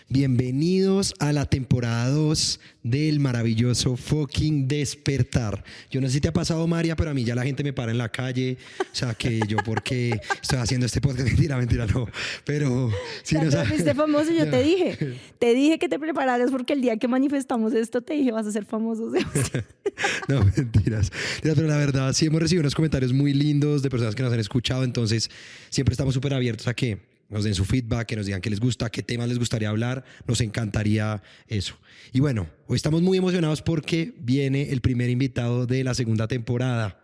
Bienvenidos a la temporada 2 del maravilloso fucking Despertar. Yo no sé si te ha pasado, María, pero a mí ya la gente me para en la calle. O sea, que yo porque estoy haciendo este podcast. Mentira, no. Pero si ya no te sabes. fuiste famoso, yo te dije que te prepararas porque el día que manifestamos esto te dije vas a ser famoso. No, mentiras. Pero la verdad, sí hemos recibido unos comentarios muy lindos de personas que nos han escuchado. Entonces, siempre estamos súper abiertos a que nos den su feedback, que nos digan qué les gusta, qué temas les gustaría hablar. Nos encantaría eso. Y bueno, hoy estamos muy emocionados porque viene el primer invitado de la segunda temporada.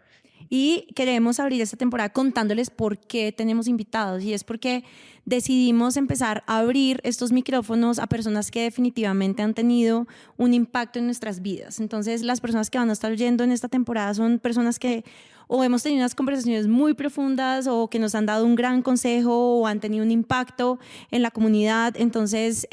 Y queremos abrir esta temporada contándoles por qué tenemos invitados. Y es porque decidimos empezar a abrir estos micrófonos a personas que definitivamente han tenido un impacto en nuestras vidas. Entonces, las personas que van a estar oyendo en esta temporada son personas que o hemos tenido unas conversaciones muy profundas o que nos han dado un gran consejo o han tenido un impacto en la comunidad. Entonces,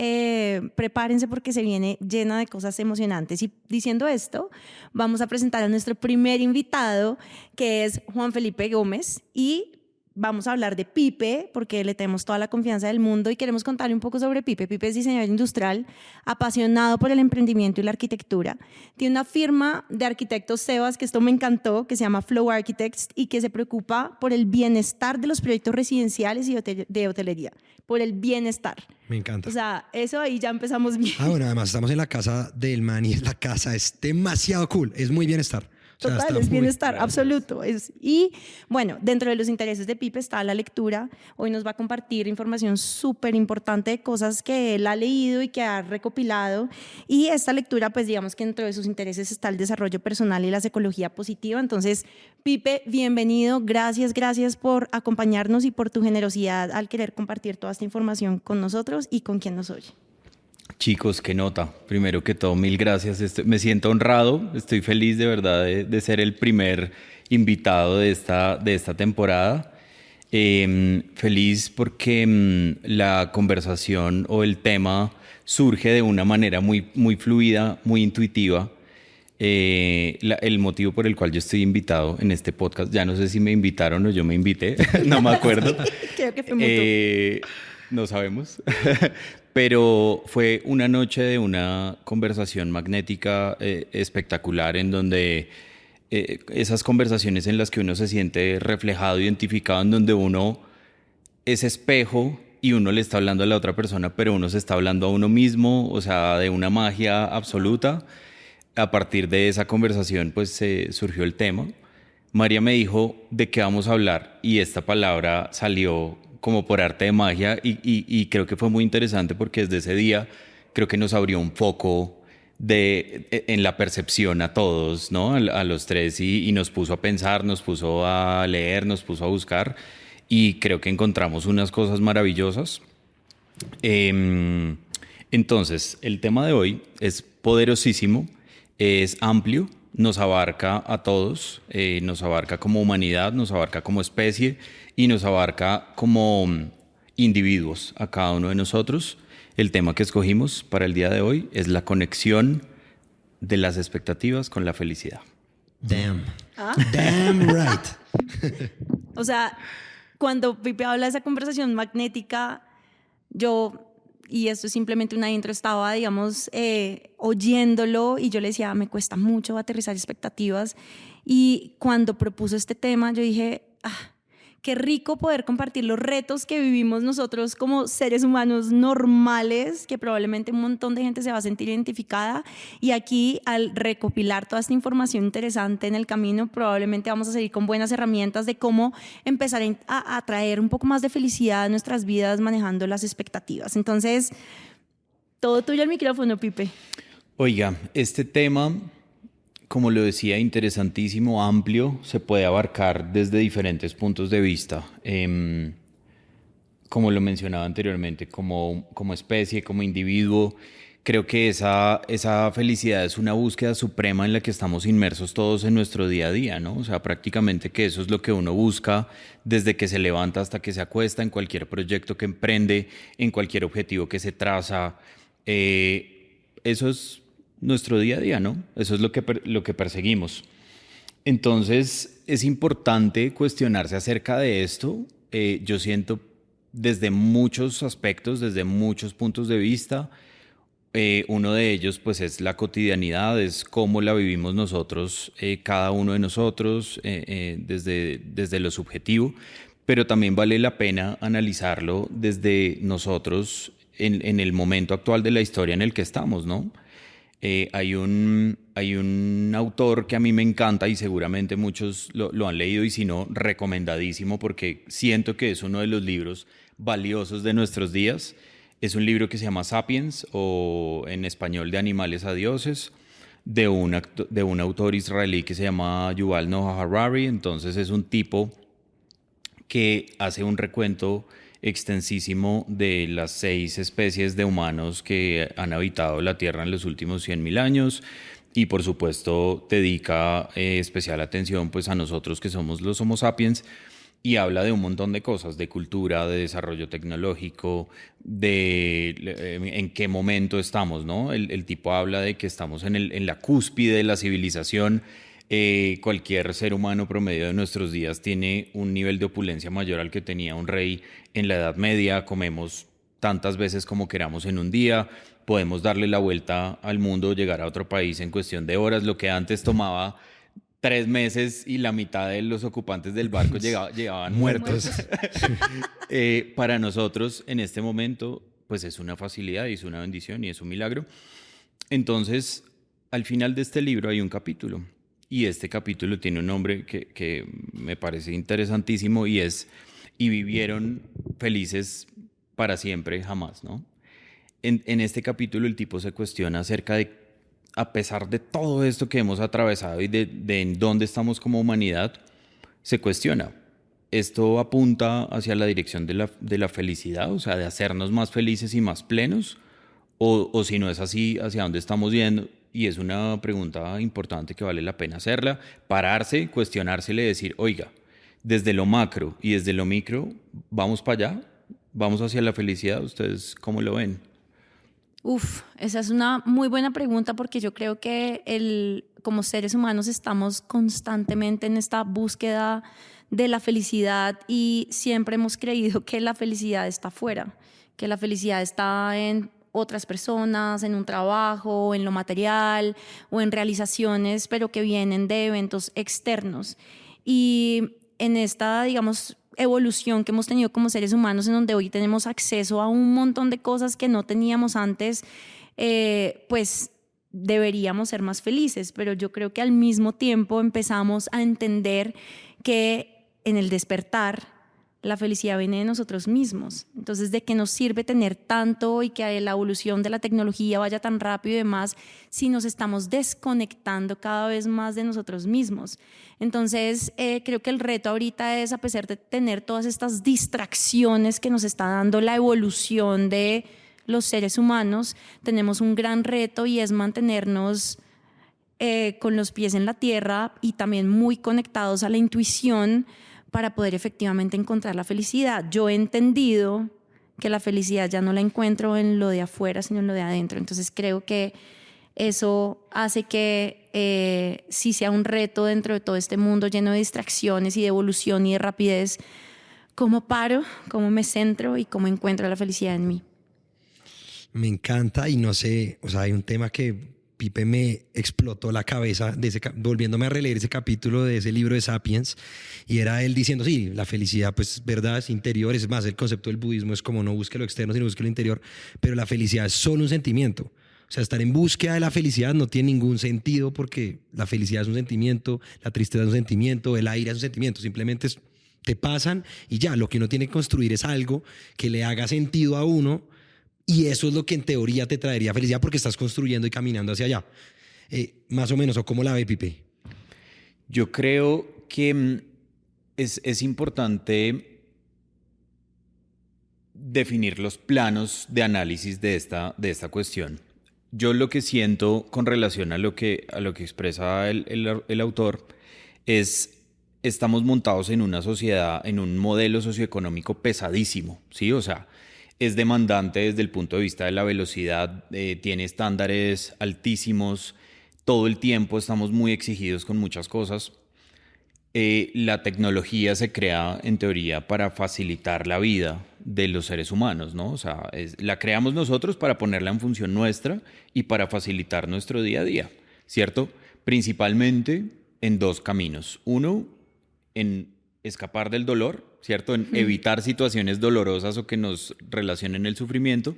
prepárense porque se viene llena de cosas emocionantes. Y diciendo esto, vamos a presentar a nuestro primer invitado, que es Juan Felipe Gómez, y vamos a hablar de Pipe porque le tenemos toda la confianza del mundo y queremos contarle un poco sobre Pipe. Pipe es diseñador industrial, apasionado por el emprendimiento y la arquitectura. Tiene una firma de arquitectos Sebas, que esto me encantó, que se llama Flow Architects y que se preocupa por el bienestar de los proyectos residenciales y de hotelería, por el bienestar. Me encanta. O sea, eso ahí ya empezamos bien. Bueno, además estamos en la casa del man y la casa es demasiado cool, es muy bienestar. Total, es bienestar absoluto. Y bueno, dentro de los intereses de Pipe está la lectura. Hoy nos va a compartir información súper importante de cosas que él ha leído y que ha recopilado. Y esta lectura, pues digamos que dentro de sus intereses está el desarrollo personal y la psicología positiva. Entonces, Pipe, bienvenido. Gracias por acompañarnos y por tu generosidad al querer compartir toda esta información con nosotros y con quien nos oye. Chicos, qué nota. Primero que todo, mil gracias. Me siento honrado, estoy feliz de verdad de ser el primer invitado de esta temporada. Feliz porque la conversación o el tema surge de una manera muy fluida, muy intuitiva. El motivo por el cual yo estoy invitado en este podcast, ya no sé si me invitaron o yo me invité, no me acuerdo. Creo que fue mutuo. No sabemos. Pero fue una noche de una conversación magnética espectacular en donde esas conversaciones en las que uno se siente reflejado, identificado, en donde uno es espejo y uno le está hablando a la otra persona, pero uno se está hablando a uno mismo, o sea, de una magia absoluta. A partir de esa conversación, pues surgió el tema. María me dijo de qué vamos a hablar y esta palabra salió como por arte de magia y creo que fue muy interesante porque desde ese día creo que nos abrió un foco en la percepción a todos, ¿no? A los tres y nos puso a pensar, nos puso a leer, nos puso a buscar y creo que encontramos unas cosas maravillosas. Entonces, el tema de hoy es poderosísimo, es amplio, nos abarca a todos, nos abarca como humanidad, nos abarca como especie y nos abarca como individuos a cada uno de nosotros. El tema que escogimos para el día de hoy es la conexión de las expectativas con la felicidad. Damn. Damn right. O sea, cuando Pipe habla de esa conversación magnética, y esto es simplemente una intro, estaba, digamos, oyéndolo y yo le decía, me cuesta mucho aterrizar expectativas. Y cuando propuso este tema, yo dije, qué rico poder compartir los retos que vivimos nosotros como seres humanos normales, que probablemente un montón de gente se va a sentir identificada. Y aquí, al recopilar toda esta información interesante en el camino, probablemente vamos a seguir con buenas herramientas de cómo empezar a traer un poco más de felicidad a nuestras vidas manejando las expectativas. Entonces, todo tuyo el micrófono, Pipe. Oiga, este tema, como lo decía, interesantísimo, amplio, se puede abarcar desde diferentes puntos de vista. Como lo mencionaba anteriormente, como especie, como individuo, creo que esa felicidad es una búsqueda suprema en la que estamos inmersos todos en nuestro día a día, ¿no? O sea, prácticamente que eso es lo que uno busca desde que se levanta hasta que se acuesta, en cualquier proyecto que emprende, en cualquier objetivo que se traza. Eso es nuestro día a día, ¿no? Eso es lo que perseguimos. Entonces, es importante cuestionarse acerca de esto. Yo siento desde muchos aspectos, desde muchos puntos de vista. Uno de ellos pues es la cotidianidad, es cómo la vivimos nosotros, cada uno de nosotros, desde lo subjetivo, pero también vale la pena analizarlo desde nosotros en el momento actual de la historia en el que estamos, ¿no? Hay un autor que a mí me encanta y seguramente muchos lo han leído, y si no, recomendadísimo, porque siento que es uno de los libros valiosos de nuestros días. Es un libro que se llama Sapiens, o en español De animales a dioses, de un autor israelí que se llama Yuval Noah Harari. Entonces es un tipo que hace un recuento extensísimo de las 6 especies de humanos que han habitado la Tierra en los últimos 100.000 años, y por supuesto dedica especial atención pues a nosotros que somos los Homo sapiens, y habla de un montón de cosas, de cultura, de desarrollo tecnológico, de en qué momento estamos, ¿no? El tipo habla de que estamos en la cúspide de la civilización. Cualquier ser humano promedio de nuestros días tiene un nivel de opulencia mayor al que tenía un rey en la Edad Media. Comemos tantas veces como queramos en un día, podemos darle la vuelta al mundo, llegar a otro país en cuestión de horas, lo que antes tomaba 3 meses y la mitad de los ocupantes del barco llegaban muertos. Para nosotros en este momento pues es una facilidad y es una bendición y es un milagro. Entonces, al final de este libro hay un capítulo, y este capítulo tiene un nombre que me parece interesantísimo, y es "Y vivieron felices para siempre, jamás", ¿no? En este capítulo el tipo se cuestiona acerca de, a pesar de todo esto que hemos atravesado y de en dónde estamos como humanidad, se cuestiona, ¿esto apunta hacia la dirección de la felicidad, o sea, de hacernos más felices y más plenos? O si no es así, ¿hacia dónde estamos yendo? Y es una pregunta importante que vale la pena hacerla, pararse, cuestionársela y decir, oiga, desde lo macro y desde lo micro, ¿vamos para allá? ¿Vamos hacia la felicidad? ¿Ustedes cómo lo ven? Esa es una muy buena pregunta, porque yo creo que como seres humanos estamos constantemente en esta búsqueda de la felicidad, y siempre hemos creído que la felicidad está afuera, que la felicidad está en otras personas, en un trabajo, en lo material o en realizaciones, pero que vienen de eventos externos. Y en esta, digamos, evolución que hemos tenido como seres humanos, en donde hoy tenemos acceso a un montón de cosas que no teníamos antes, pues deberíamos ser más felices, pero yo creo que al mismo tiempo empezamos a entender que en el despertar la felicidad viene de nosotros mismos. Entonces, ¿de qué nos sirve tener tanto y que la evolución de la tecnología vaya tan rápido y demás si nos estamos desconectando cada vez más de nosotros mismos? Entonces, creo que el reto ahorita es, a pesar de tener todas estas distracciones que nos está dando la evolución de los seres humanos, tenemos un gran reto, y es mantenernos con los pies en la tierra y también muy conectados a la intuición, para poder efectivamente encontrar la felicidad. Yo he entendido que la felicidad ya no la encuentro en lo de afuera, sino en lo de adentro. Entonces creo que eso hace que sí sea un reto dentro de todo este mundo lleno de distracciones y de evolución y de rapidez. ¿Cómo paro? ¿Cómo me centro? ¿Y cómo encuentro la felicidad en mí? Me encanta, y no sé, o sea, hay un tema que Pipe me explotó la cabeza volviéndome a releer ese capítulo de ese libro de Sapiens, y era él diciendo, sí, la felicidad pues verdad es interior, es más, el concepto del budismo es como no busque lo externo sino busque lo interior, pero la felicidad es solo un sentimiento. O sea, estar en búsqueda de la felicidad no tiene ningún sentido, porque la felicidad es un sentimiento, la tristeza es un sentimiento, el aire es un sentimiento, simplemente te pasan y ya. Lo que uno tiene que construir es algo que le haga sentido a uno, y eso es lo que en teoría te traería felicidad, porque estás construyendo y caminando hacia allá. Más o menos, ¿o cómo la ve, Pipe? Yo creo que es importante definir los planos de análisis de esta cuestión. Yo lo que siento con relación a lo que expresa el autor es, estamos montados en una sociedad, en un modelo socioeconómico pesadísimo, ¿sí? O sea, es demandante desde el punto de vista de la velocidad, tiene estándares altísimos, todo el tiempo estamos muy exigidos con muchas cosas. La tecnología se crea en teoría para facilitar la vida de los seres humanos, ¿no? O sea, la creamos nosotros para ponerla en función nuestra y para facilitar nuestro día a día, ¿cierto? Principalmente en dos caminos. Uno, en escapar del dolor, ¿cierto? En evitar situaciones dolorosas o que nos relacionen el sufrimiento.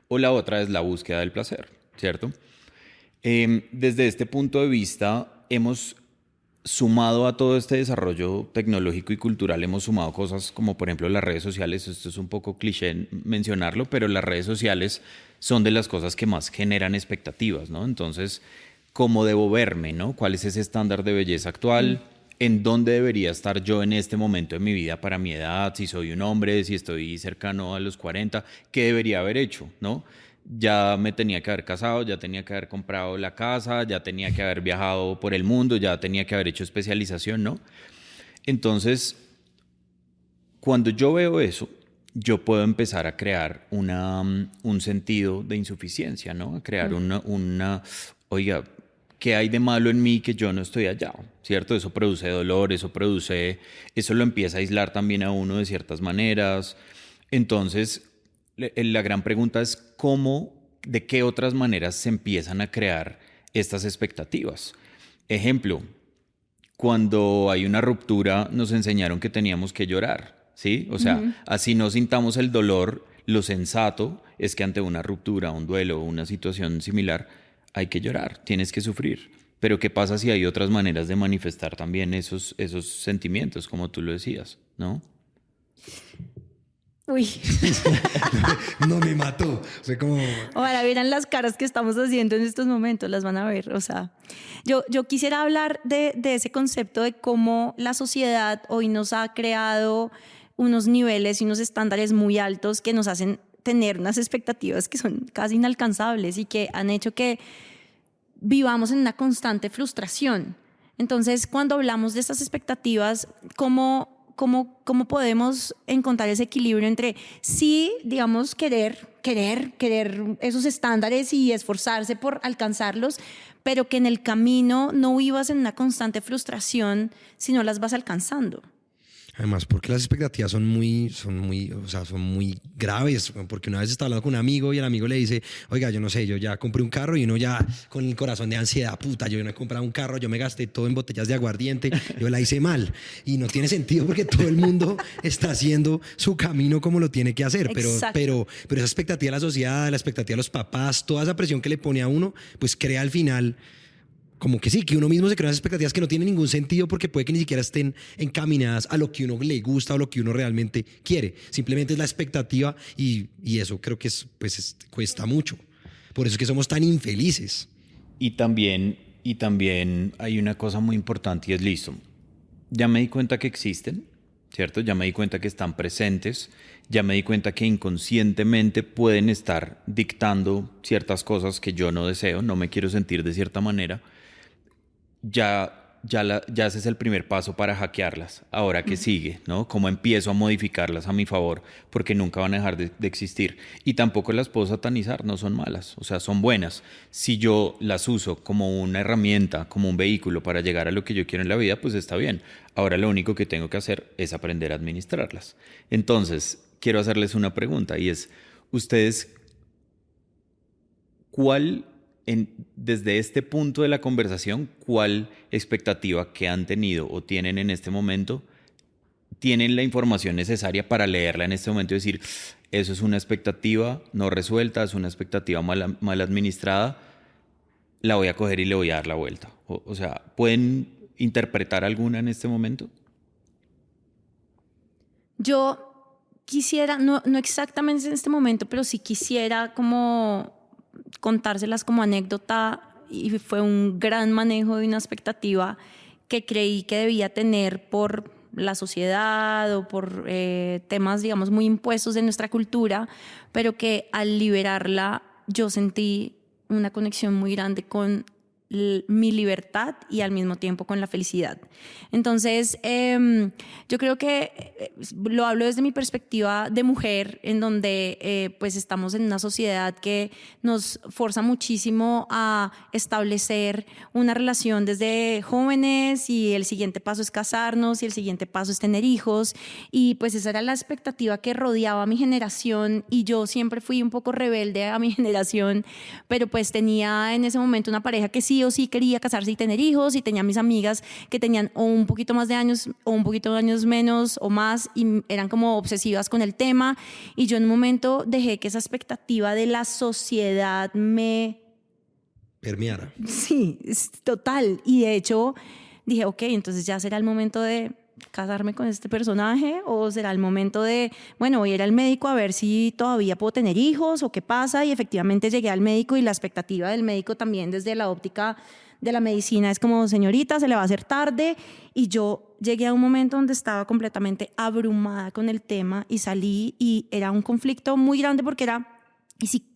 O la otra es la búsqueda del placer, ¿cierto? Desde este punto de vista, hemos sumado a todo este desarrollo tecnológico y cultural, hemos sumado cosas como, por ejemplo, las redes sociales. Esto es un poco cliché mencionarlo, pero las redes sociales son de las cosas que más generan expectativas, ¿no? Entonces, ¿cómo debo verme, no? ¿Cuál es ese estándar de belleza actual? ¿En dónde debería estar yo en este momento de mi vida para mi edad? Si soy un hombre, si estoy cercano a los 40, ¿qué debería haber hecho, no? Ya me tenía que haber casado, ya tenía que haber comprado la casa, ya tenía que haber viajado por el mundo, ya tenía que haber hecho especialización, ¿no? Entonces, cuando yo veo eso, yo puedo empezar a crear un sentido de insuficiencia, ¿no? A crear oiga, ¿qué hay de malo en mí que yo no estoy allá? ¿Cierto? Eso produce dolor, eso lo empieza a aislar también a uno de ciertas maneras. Entonces, la gran pregunta es de qué otras maneras se empiezan a crear estas expectativas. Ejemplo, cuando hay una ruptura nos enseñaron que teníamos que llorar, ¿sí? O sea, así no sintamos el dolor, lo sensato es que ante una ruptura, un duelo o una situación similar hay que llorar, tienes que sufrir. Pero ¿qué pasa si hay otras maneras de manifestar también esos sentimientos, como tú lo decías, ¿no? Uy. No me mató. O sea, como... Ahora vieran las caras que estamos haciendo en estos momentos, las van a ver. O sea, yo quisiera hablar de ese concepto de cómo la sociedad hoy nos ha creado unos niveles y unos estándares muy altos que nos hacen tener unas expectativas que son casi inalcanzables y que han hecho que vivamos en una constante frustración. Entonces, cuando hablamos de estas expectativas, ¿cómo podemos encontrar ese equilibrio entre sí, digamos, querer esos estándares y esforzarse por alcanzarlos, pero que en el camino no vivas en una constante frustración si no las vas alcanzando? Además, porque las expectativas son muy graves, porque una vez está hablando con un amigo y el amigo le dice, oiga, yo no sé, yo ya compré un carro y uno ya con el corazón de ansiedad, puta, yo no he comprado un carro, yo me gasté todo en botellas de aguardiente, yo la hice mal y no tiene sentido porque todo el mundo está haciendo su camino como lo tiene que hacer, pero esa expectativa de la sociedad, la expectativa de los papás, toda esa presión que le pone a uno, pues crea al final... como que sí, que uno mismo se crea unas expectativas que no tienen ningún sentido porque puede que ni siquiera estén encaminadas a lo que uno le gusta o lo que uno realmente quiere. Simplemente es la expectativa y eso creo que cuesta mucho. Por eso es que somos tan infelices. Y también hay una cosa muy importante y es listo. Ya me di cuenta que existen, ¿cierto? Ya me di cuenta que están presentes. Ya me di cuenta que inconscientemente pueden estar dictando ciertas cosas que yo no deseo, no me quiero sentir de cierta manera. Ya ese es el primer paso para hackearlas. Ahora, ¿qué sigue? ¿No? ¿Cómo empiezo a modificarlas a mi favor? Porque nunca van a dejar de existir. Y tampoco las puedo satanizar, no son malas, o sea, son buenas. Si yo las uso como una herramienta, como un vehículo para llegar a lo que yo quiero en la vida, pues está bien. Ahora lo único que tengo que hacer es aprender a administrarlas. Entonces, quiero hacerles una pregunta y es, ¿ustedes desde este punto de la conversación, cuál expectativa que han tenido o tienen en este momento, tienen la información necesaria para leerla en este momento y decir, eso es una expectativa no resuelta, es una expectativa mal administrada, la voy a coger y le voy a dar la vuelta? O sea, ¿pueden interpretar alguna en este momento? Yo quisiera, no exactamente en este momento, pero sí quisiera como contárselas como anécdota, y fue un gran manejo de una expectativa que creí que debía tener por la sociedad o por temas, digamos, muy impuestos de nuestra cultura, pero que al liberarla yo sentí una conexión muy grande con mi libertad y al mismo tiempo con la felicidad. Entonces, yo creo que lo hablo desde mi perspectiva de mujer, en donde pues estamos en una sociedad que nos forza muchísimo a establecer una relación desde jóvenes, y el siguiente paso es casarnos y el siguiente paso es tener hijos, y pues esa era la expectativa que rodeaba a mi generación, y yo siempre fui un poco rebelde a mi generación, pero pues tenía en ese momento una pareja que sí o sí quería casarse y tener hijos, y tenía mis amigas que tenían o un poquito más de años o un poquito de años menos o más, y eran como obsesivas con el tema, y yo en un momento dejé que esa expectativa de la sociedad me permeara. Sí, total. Y de hecho dije, ok, entonces ya será el momento de casarme con este personaje, o será el momento de, bueno, voy a ir al médico a ver si todavía puedo tener hijos o qué pasa. Y efectivamente llegué al médico, y la expectativa del médico también desde la óptica de la medicina es como, señorita, se le va a hacer tarde. Y yo llegué a un momento donde estaba completamente abrumada con el tema, y salí, y era un conflicto muy grande porque era,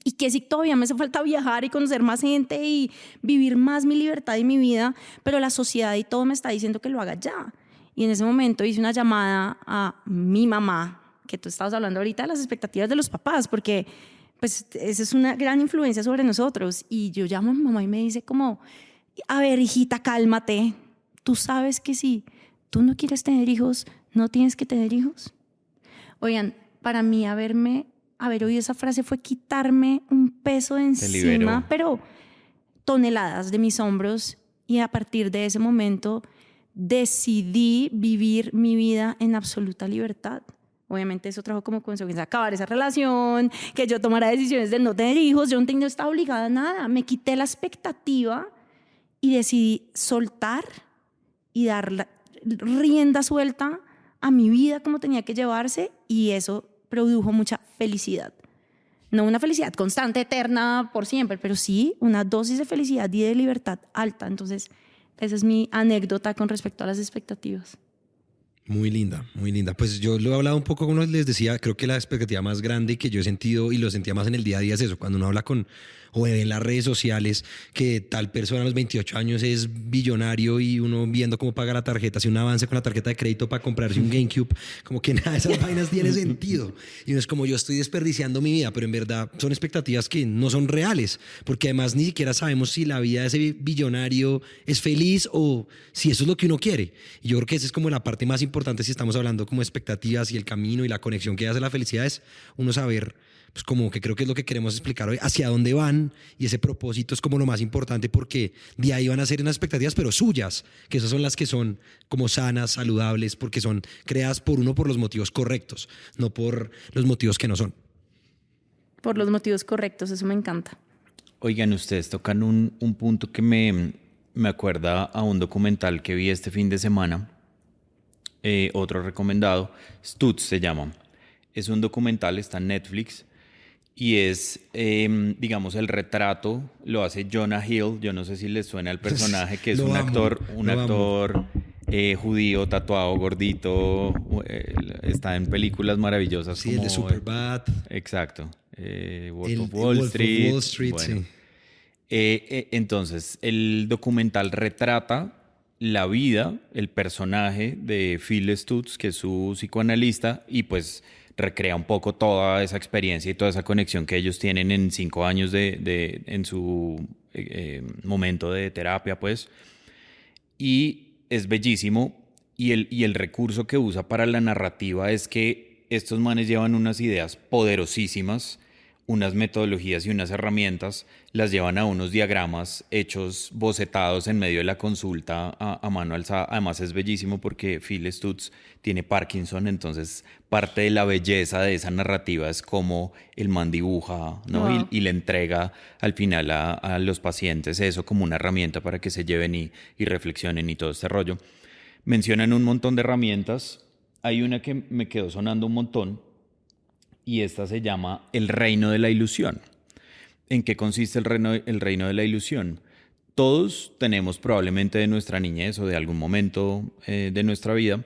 y que si todavía me hace falta viajar y conocer más gente y vivir más mi libertad y mi vida, pero la sociedad y todo me está diciendo que lo haga ya. Y en ese momento hice una llamada a mi mamá, que tú estabas hablando ahorita de las expectativas de los papás, porque pues esa es una gran influencia sobre nosotros. Y yo llamo a mi mamá y me dice como, a ver, hijita, cálmate. Tú sabes que si tú no quieres tener hijos, no tienes que tener hijos. Oigan, para mí haber oído esa frase fue quitarme un peso de encima, pero toneladas de mis hombros. Y a partir de ese momento decidí vivir mi vida en absoluta libertad. Obviamente eso trajo como consecuencia acabar esa relación, que yo tomara decisiones de no tener hijos. Yo no estaba obligada a nada. Me quité la expectativa y decidí soltar y dar la rienda suelta a mi vida como tenía que llevarse, y eso produjo mucha felicidad. No una felicidad constante, eterna, por siempre, pero sí una dosis de felicidad y de libertad alta. Entonces, esa es mi anécdota con respecto a las expectativas. Muy linda, muy linda. Pues yo lo he hablado un poco, como les decía, creo que la expectativa más grande que yo he sentido, y lo sentía más en el día a día, es eso, cuando uno habla con, o ve en las redes sociales, que tal persona a los 28 años es billonario, y uno viendo cómo paga la tarjeta, hace un avance con la tarjeta de crédito para comprarse un GameCube, como que nada de esas vainas tiene sentido. Y uno es como, yo estoy desperdiciando mi vida, pero en verdad son expectativas que no son reales, porque además ni siquiera sabemos si la vida de ese billonario es feliz o si eso es lo que uno quiere. Y yo creo que esa es como la parte más importante si estamos hablando como expectativas y el camino y la conexión que hace la felicidad, es uno saber, pues como que creo que es lo que queremos explicar hoy, hacia dónde van, y ese propósito es como lo más importante, porque de ahí van a ser unas expectativas, pero suyas, que esas son las que son como sanas, saludables, porque son creadas por uno por los motivos correctos, no por los motivos que no son. Por los motivos correctos, eso me encanta. Oigan, ustedes tocan un punto que me acuerda a un documental que vi este fin de semana, otro recomendado, Stutz se llama. Es un documental, está en Netflix, y es, digamos, el retrato, lo hace Jonah Hill. Yo no sé si les suena el personaje, que es un actor judío, tatuado, gordito, está en películas maravillosas. Sí, como el de Superbad. Exacto. Wolf of Wall Street. Wall Street, bueno. Sí. Entonces, el documental retrata la vida, el personaje de Phil Stutz, que es su psicoanalista, y pues recrea un poco toda esa experiencia y toda esa conexión que ellos tienen en 5 años en su momento de terapia, pues. Y es bellísimo, y el recurso que usa para la narrativa es que estos manes llevan unas ideas poderosísimas, unas metodologías y unas herramientas, las llevan a unos diagramas hechos, bocetados en medio de la consulta a mano alzada. Además es bellísimo porque Phil Stutz tiene Parkinson, entonces parte de la belleza de esa narrativa es cómo el man dibuja, ¿no? Wow. Y le entrega al final a los pacientes eso como una herramienta para que se lleven y reflexionen y todo este rollo. Mencionan un montón de herramientas. Hay una que me quedó sonando un montón, y esta se llama El Reino de la Ilusión. ¿En qué consiste el reino de la ilusión? Todos tenemos probablemente de nuestra niñez o de algún momento de nuestra vida,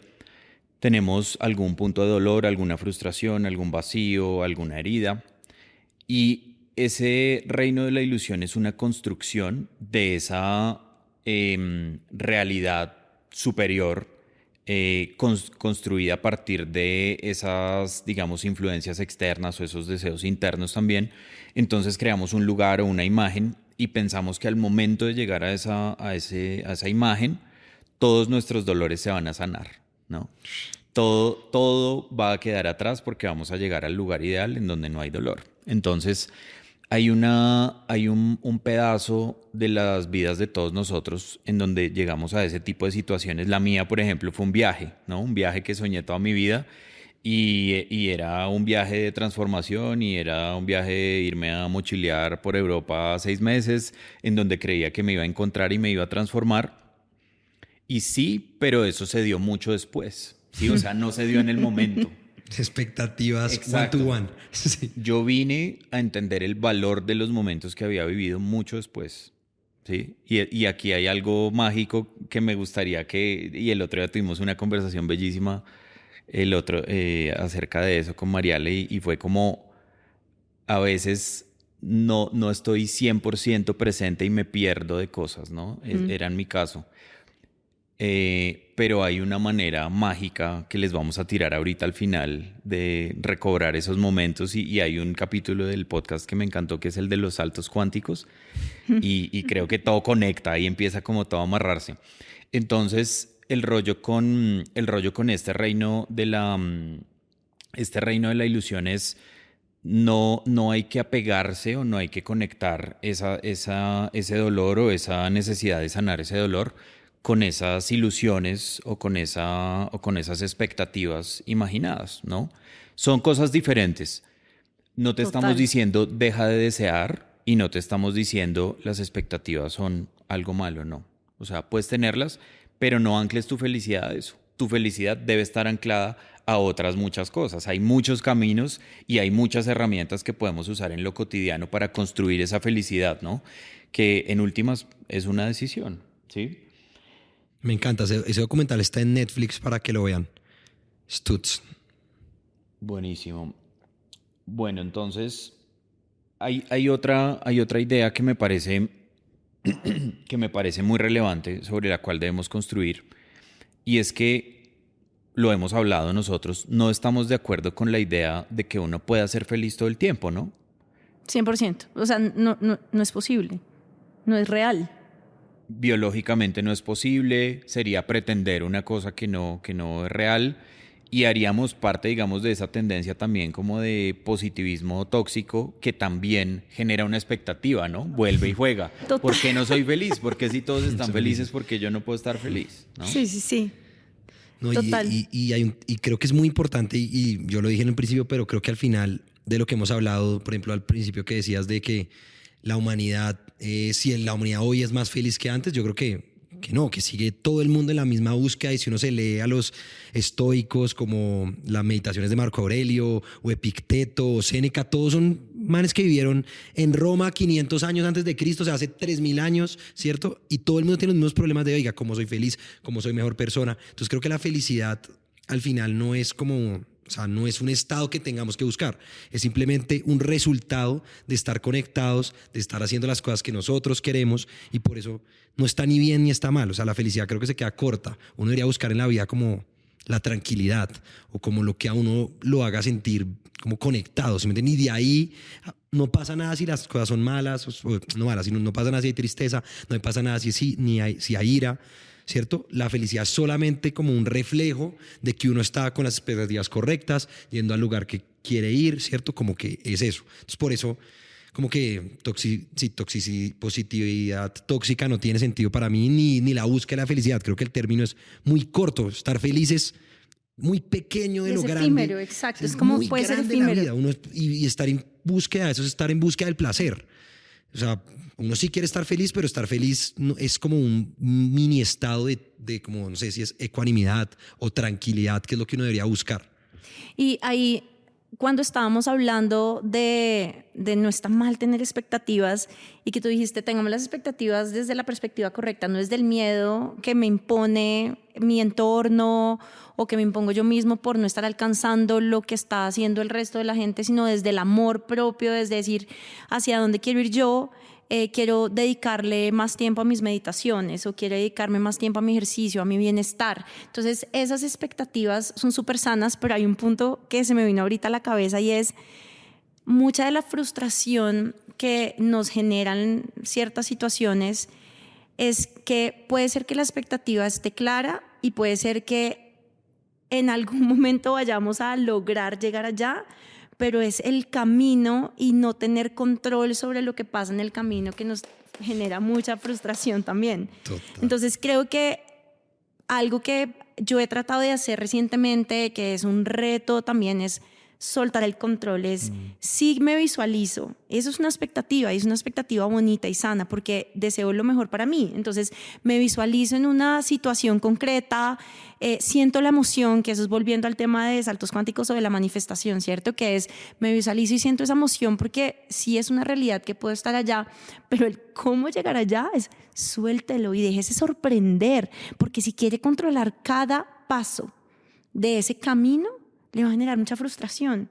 tenemos algún punto de dolor, alguna frustración, algún vacío, alguna herida. Y ese reino de la ilusión es una construcción de esa realidad superior construida a partir de esas, digamos, influencias externas o esos deseos internos también. Entonces creamos un lugar o una imagen y pensamos que al momento de llegar a esa imagen, todos nuestros dolores se van a sanar, ¿no? Todo va a quedar atrás porque vamos a llegar al lugar ideal en donde no hay dolor. Entonces, hay un pedazo de las vidas de todos nosotros en donde llegamos a ese tipo de situaciones. La mía, por ejemplo, fue un viaje, ¿no? Un viaje que soñé toda mi vida y era un viaje de transformación y era un viaje de irme a mochilear por Europa 6 meses en donde creía que me iba a encontrar y me iba a transformar. Y sí, pero eso se dio mucho después, ¿sí? O sea, no se dio en el momento. Expectativas Exacto. one to one. Sí. Yo vine a entender el valor de los momentos que había vivido mucho después, ¿sí? Y aquí hay algo mágico que me gustaría y el otro día tuvimos una conversación bellísima acerca de eso con Mariale y fue como a veces no estoy 100% presente y me pierdo de cosas, ¿no? Era en mi caso. Pero hay una manera mágica que les vamos a tirar ahorita al final de recobrar esos momentos y hay un capítulo del podcast que me encantó que es el de los saltos cuánticos y creo que todo conecta y empieza como todo a amarrarse. Entonces el rollo con este reino de la ilusión es no hay que apegarse o no hay que conectar ese dolor o esa necesidad de sanar ese dolor con esas ilusiones o con esas expectativas imaginadas, ¿no? Son cosas diferentes. No te estamos diciendo deja de desear y no te estamos diciendo las expectativas son algo malo, no. O sea, puedes tenerlas, pero no ancles tu felicidad a eso. Tu felicidad debe estar anclada a otras muchas cosas. Hay muchos caminos y hay muchas herramientas que podemos usar en lo cotidiano para construir esa felicidad, ¿no? Que en últimas es una decisión, ¿sí? Me encanta. Ese documental está en Netflix para que lo vean. Stutz. Buenísimo. Bueno, entonces hay otra idea que me parece muy relevante sobre la cual debemos construir y es que lo hemos hablado nosotros, no estamos de acuerdo con la idea de que uno pueda ser feliz todo el tiempo, ¿no? 100%. O sea, no es posible. No es real. Biológicamente no es posible, sería pretender una cosa que no es real y haríamos parte, digamos, de esa tendencia también como de positivismo tóxico que también genera una expectativa, ¿no? Vuelve y juega. Total. ¿Por qué no soy feliz? Porque si todos están felices, porque yo no puedo estar feliz, ¿no? Sí. No, Total. Y creo que es muy importante, y yo lo dije en el principio, pero creo que al final de lo que hemos hablado, por ejemplo, al principio que decías de que la humanidad, si la humanidad hoy es más feliz que antes, yo creo que no, que sigue todo el mundo en la misma búsqueda. Y si uno se lee a los estoicos como las meditaciones de Marco Aurelio o Epicteto o Séneca, todos son manes que vivieron en Roma 500 años antes de Cristo, o sea, hace 3000 años, ¿cierto? Y todo el mundo tiene los mismos problemas de, oiga, cómo soy feliz, cómo soy mejor persona. Entonces creo que la felicidad al final no es como... O sea, no es un estado que tengamos que buscar, es simplemente un resultado de estar conectados, de estar haciendo las cosas que nosotros queremos y por eso no está ni bien ni está mal. O sea, la felicidad creo que se queda corta. Uno debería buscar en la vida como la tranquilidad o como lo que a uno lo haga sentir como conectado, ¿sí me entiendes? Y de ahí no pasa nada si las cosas son malas, o no malas, sino no pasa nada si hay tristeza, no pasa nada si hay ira, ¿cierto? La felicidad es solamente como un reflejo de que uno está con las expectativas correctas, yendo al lugar que quiere ir, ¿cierto? Como que es eso. Entonces, por eso, como que positividad tóxica no tiene sentido para mí, ni la búsqueda de la felicidad. Creo que el término es muy corto. Estar feliz es muy pequeño de lo grande. Es efímero, exacto. Es como puede ser efímero. Y estar en búsqueda, eso es estar en búsqueda del placer. O sea, uno sí quiere estar feliz, pero estar feliz es como un mini estado de como, no sé si es ecuanimidad o tranquilidad, que es lo que uno debería buscar. Y ahí, cuando estábamos hablando de no está mal tener expectativas y que tú dijiste, tengamos las expectativas desde la perspectiva correcta, no desde el miedo que me impone mi entorno o que me impongo yo mismo por no estar alcanzando lo que está haciendo el resto de la gente, sino desde el amor propio, desde decir hacia dónde quiero ir yo. Quiero dedicarle más tiempo a mis meditaciones o quiero dedicarme más tiempo a mi ejercicio, a mi bienestar. Entonces, esas expectativas son súper sanas, pero hay un punto que se me vino ahorita a la cabeza y es mucha de la frustración que nos generan ciertas situaciones es que puede ser que la expectativa esté clara y puede ser que en algún momento vayamos a lograr llegar allá, pero es el camino y no tener control sobre lo que pasa en el camino que nos genera mucha frustración también. Total. Entonces creo que algo que yo he tratado de hacer recientemente, que es un reto también, es soltar el control. Sí me visualizo, eso es una expectativa y es una expectativa bonita y sana porque deseo lo mejor para mí. Entonces me visualizo en una situación concreta, siento la emoción, que eso es volviendo al tema de saltos cuánticos o de la manifestación, ¿cierto? Que es, me visualizo y siento esa emoción porque sí es una realidad que puedo estar allá, pero el cómo llegar allá es suéltelo y déjese sorprender, porque si quiere controlar cada paso de ese camino, le va a generar mucha frustración.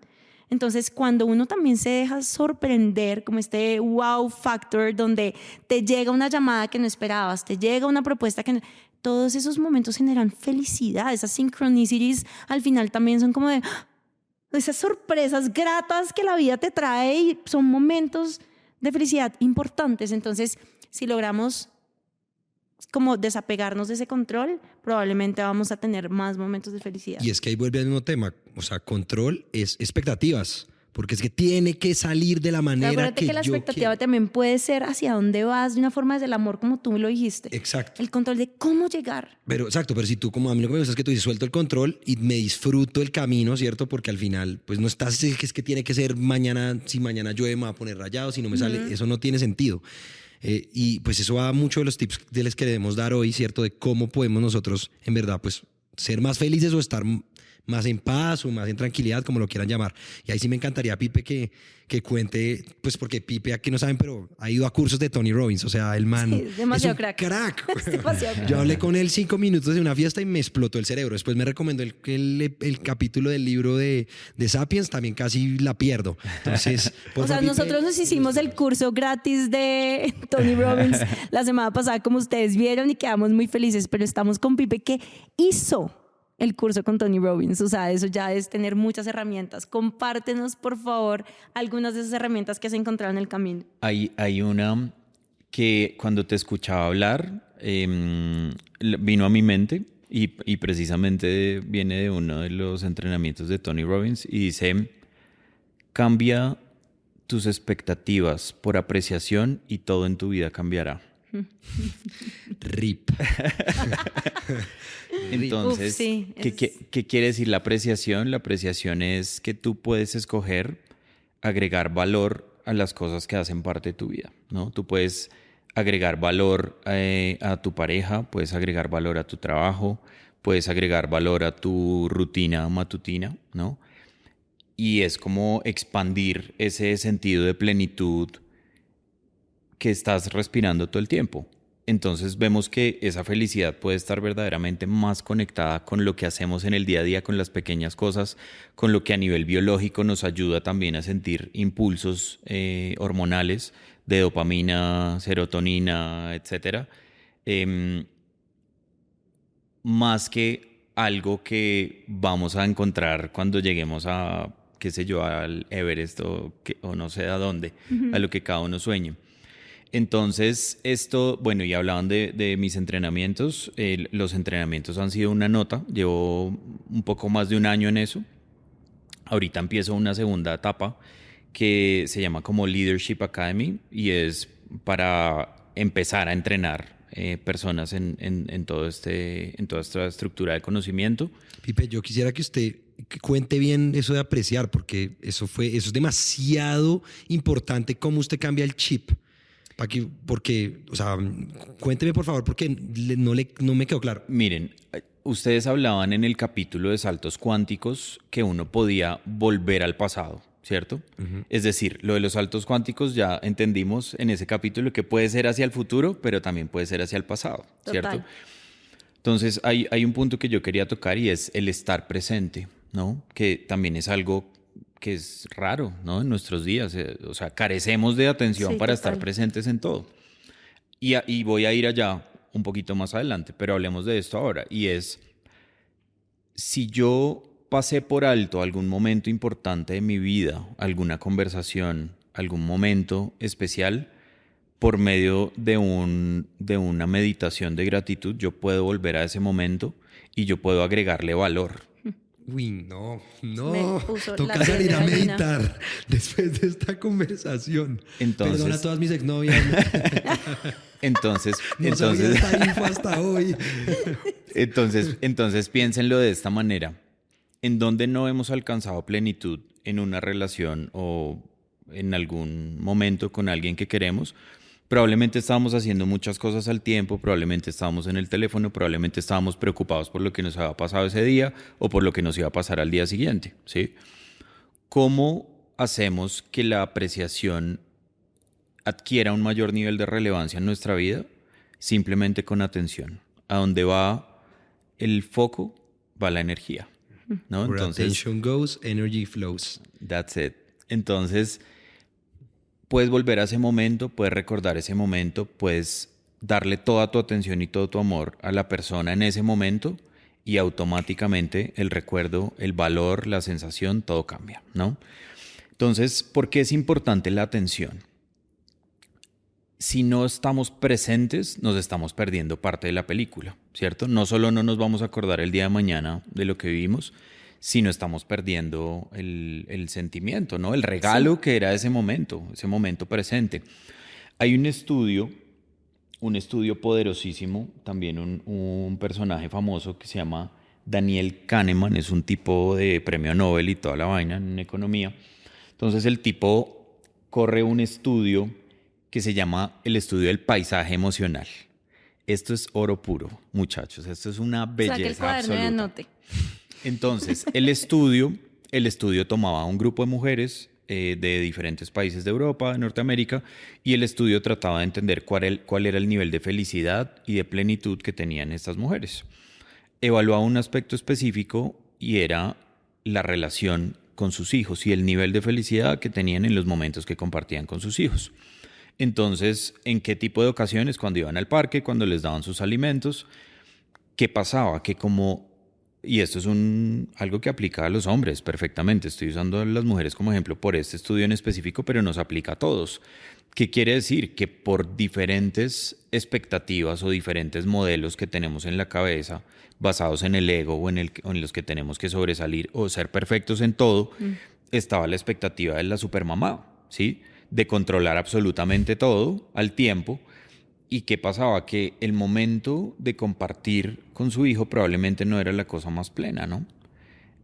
Entonces, cuando uno también se deja sorprender, como este wow factor, donde te llega una llamada que no esperabas, te llega una propuesta que no, todos esos momentos generan felicidad. Esas synchronicities al final también son como de esas sorpresas gratas que la vida te trae y son momentos de felicidad importantes. Entonces, si logramos como desapegarnos de ese control, probablemente vamos a tener más momentos de felicidad. Y es que ahí vuelve al mismo tema, o sea, control es expectativas, porque es que tiene que salir de la manera acuérdate que la expectativa también puede ser hacia dónde vas de una forma desde el amor, como tú me lo dijiste. Exacto. El control de cómo llegar. Pero exacto, pero si tú, como a mí lo que me gusta es que tú dices, suelto el control y me disfruto el camino, ¿cierto? Porque al final, pues no estás, es que tiene que ser mañana, si mañana llueve me va a poner rayado, si no me sale, eso no tiene sentido. Y pues eso va mucho de los tips que les queremos dar hoy, ¿cierto? De cómo podemos nosotros, en verdad, pues ser más felices o estar más en paz o más en tranquilidad, como lo quieran llamar. Y ahí sí me encantaría, Pipe, que cuente, pues porque Pipe, aquí no saben, pero ha ido a cursos de Tony Robbins, o sea, el man sí, es demasiado es un crack. Es demasiado crack. Yo hablé con él 5 minutos de una fiesta y me explotó el cerebro. Después me recomendó el capítulo del libro de Sapiens, también casi la pierdo. Entonces, o sea, nosotros nos hicimos el curso gratis de Tony Robbins la semana pasada, como ustedes vieron, y quedamos muy felices, pero estamos con Pipe, que hizo el curso con Tony Robbins. O sea, eso ya es tener muchas herramientas. Compártenos, por favor, algunas de esas herramientas que has encontrado en el camino. Hay una que cuando te escuchaba hablar vino a mi mente y precisamente viene de uno de los entrenamientos de Tony Robbins y dice, cambia tus expectativas por apreciación y todo en tu vida cambiará. RIP. Entonces, sí, ¿qué quiere decir la apreciación? La apreciación es que tú puedes escoger agregar valor a las cosas que hacen parte de tu vida, ¿no? Tú puedes agregar valor a tu pareja, puedes agregar valor a tu trabajo, puedes agregar valor a tu rutina matutina, ¿no? Y es como expandir ese sentido de plenitud que estás respirando todo el tiempo. Entonces vemos que esa felicidad puede estar verdaderamente más conectada con lo que hacemos en el día a día, con las pequeñas cosas, con lo que a nivel biológico nos ayuda también a sentir impulsos hormonales de dopamina, serotonina, etc. Más que algo que vamos a encontrar cuando lleguemos a, qué sé yo, al Everest o no sé a dónde, a lo que cada uno sueñe. Entonces, esto, bueno, y hablaban de mis entrenamientos. Los entrenamientos han sido una nota. Llevo un poco más de un año en eso. Ahorita empiezo una segunda etapa que se llama como Leadership Academy y es para empezar a entrenar personas en toda esta estructura de conocimiento. Pipe, yo quisiera que usted cuente bien eso de apreciar, porque eso es demasiado importante cómo usted cambia el chip. Porque, o sea, cuénteme por favor, porque no me quedó claro. Miren, ustedes hablaban en el capítulo de saltos cuánticos que uno podía volver al pasado, ¿cierto? Uh-huh. Es decir, lo de los saltos cuánticos ya entendimos en ese capítulo que puede ser hacia el futuro, pero también puede ser hacia el pasado, ¿cierto? Total. Entonces hay un punto que yo quería tocar y es el estar presente, ¿no? Que también es algo que es raro, ¿no? En nuestros días, o sea, carecemos de atención Sí, para total. estar presentes en todo. Y voy a ir allá un poquito más adelante, pero hablemos de esto ahora. Y es, si yo pasé por alto algún momento importante de mi vida, alguna conversación, algún momento especial, por medio de una meditación de gratitud, yo puedo volver a ese momento y yo puedo agregarle valor. Uy, no, Me no. puso la Toca piel salir de a gallina. meditar después de esta conversación. Entonces- Perdona a todas mis exnovias. Entonces, No sabía entonces, esta info hasta hoy. entonces piénsenlo de esta manera. ¿En dónde no hemos alcanzado plenitud en una relación o en algún momento con alguien que queremos? Probablemente estábamos haciendo muchas cosas al tiempo, probablemente estábamos en el teléfono, probablemente estábamos preocupados por lo que nos había pasado ese día o por lo que nos iba a pasar al día siguiente, ¿sí? ¿Cómo hacemos que la apreciación adquiera un mayor nivel de relevancia en nuestra vida? Simplemente con atención. A donde va el foco, va la energía, ¿no? Where Entonces, attention goes, energy flows. that's it. Entonces, puedes volver a ese momento, puedes recordar ese momento, puedes darle toda tu atención y todo tu amor a la persona en ese momento y automáticamente el recuerdo, el valor, la sensación, todo cambia, ¿no? Entonces, ¿por qué es importante la atención? Si no estamos presentes, nos estamos perdiendo parte de la película, ¿cierto? No solo no nos vamos a acordar el día de mañana de lo que vivimos, sino estamos perdiendo el sentimiento, ¿no? El regalo que era ese momento presente. Hay un estudio poderosísimo, también un personaje famoso que se llama Daniel Kahneman, es un tipo de premio Nobel y toda la vaina en economía. Entonces el tipo corre un estudio que se llama el estudio del paisaje emocional. Esto es oro puro, muchachos. Esto es una belleza Saque el cuaderno y absoluta. anote. Entonces, el estudio tomaba a un grupo de mujeres de diferentes países de Europa, de Norteamérica, y el estudio trataba de entender cuál era el nivel de felicidad y de plenitud que tenían estas mujeres. Evaluaba un aspecto específico y era la relación con sus hijos y el nivel de felicidad que tenían en los momentos que compartían con sus hijos. Entonces, ¿en qué tipo de ocasiones? Cuando iban al parque, cuando les daban sus alimentos. ¿Qué pasaba? Que como, y esto es algo que aplica a los hombres perfectamente, estoy usando a las mujeres como ejemplo por este estudio en específico, pero nos aplica a todos. ¿Qué quiere decir? Que por diferentes expectativas o diferentes modelos que tenemos en la cabeza, basados en el ego o en los que tenemos que sobresalir o ser perfectos en todo, estaba la expectativa de la supermamá, ¿sí? De controlar absolutamente todo al tiempo. ¿Y qué pasaba? Que el momento de compartir con su hijo probablemente no era la cosa más plena, ¿no?